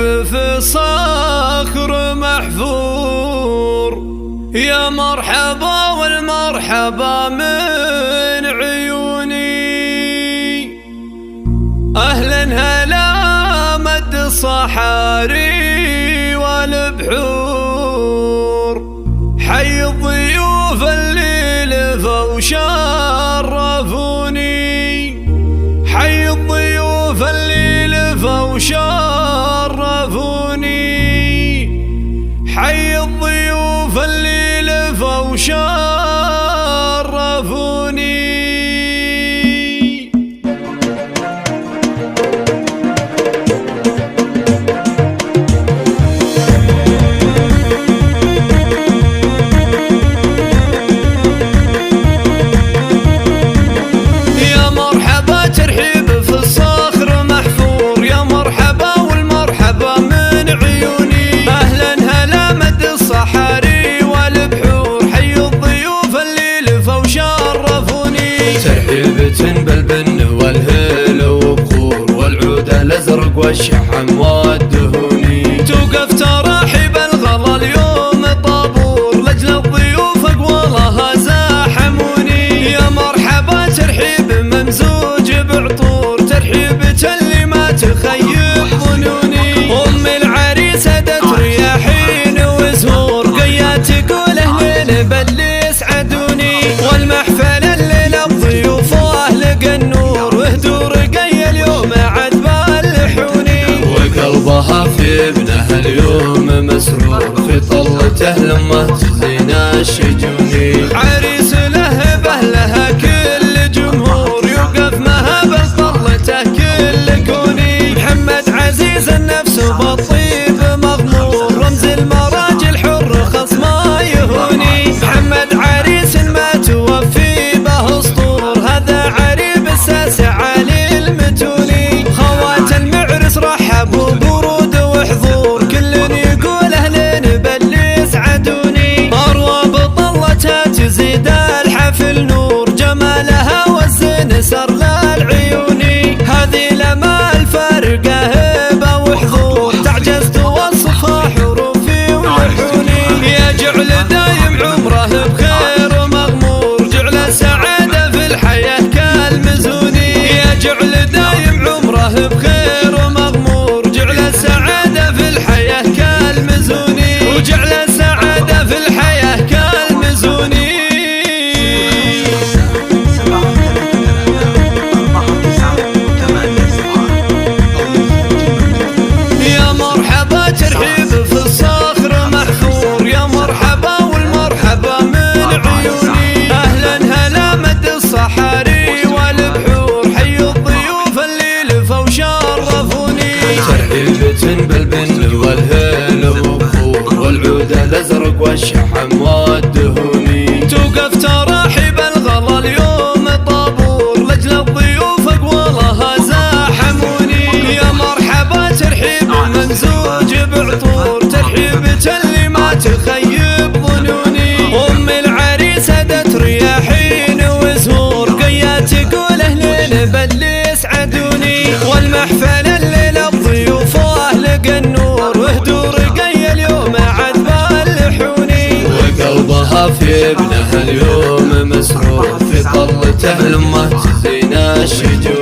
في الصخر محفور. يا مرحبا والمرحبا من عيوني، أهلا هلا مد الصحاري والبحور. حي الضيوف اللي لفوا وشرفوني، حي الضيوف اللي لفوا وشرفوني، حي الضيوف اللي لفوا وشرفوني. ترحيبة بالبن والهيل وبخور، والعود الازرق والشحم والدهوني. توقف تراحيب الغلا اليوم طابور، لاجل الضيوف اقوالها زاحموني. يا مرحبا ترحيب ممزوج بعطور، ترحيبة اللي ما تخيب ظنوني. ام العريس هدت رياحين وزهور، قيا تقول اهلين باللي يسعدوني. والمحفل الليله بضيوف النور، وهدور رقي اليوم عد بالحوني. وقلبها في ابنها اليوم مسرور، في طلته لما تزين الشجوني. عريس له بهلها كل جمهور، يوقف مهابل طلته كل كوني. محمد عزيز النفس بالطيب مغمور، رمز المراجل حر خص ما يهوني. محمد عريس ما توفي به اسطور، هذا علي المتوني. خوات المعرس رحبوا برود وحضور، كل يقول اهلين باللي يسعدوني. اروى بطلتها تزيد الحفل نور، جمالها والزين سر للعيوني. هذه لما الفارقه هبه وحضور، تعجز توصفها حروفي ولحوني. يا جعل دايم عمره بخير ومغمور، جعل السعاده في الحياه جعل دايم عمره بخير ومغمور. جعل السعادة في الحياة كالمزوني، وجعل السعادة في الحياة كالمزوني. يا مرحبا ترحيب في الصخر محفور، يا مرحبا والمرحبا من عيوني. أهلا هلا مد الصحاري والبحور، ترحيبة بالبن والهيل وبخور، والعود الازرق والشحم والدهوني. توقف تراحيب الغلا اليوم طابور، لاجل الضيوف اقوالها زاحموني. يا مرحبا ترحيب ممزوج بعطور، ترحيبة اللي ما تخيب ظنوني. ام العريس هدت رياحين وزهور، قيا تقول اهلين باللي يسعدوني. والمحفل الليله بضيوف لقى النور، وهدور رقي اليوم عد بالحوني. وقلبها في ابنها اليوم مسرور، في طلته لما تزين الشجون.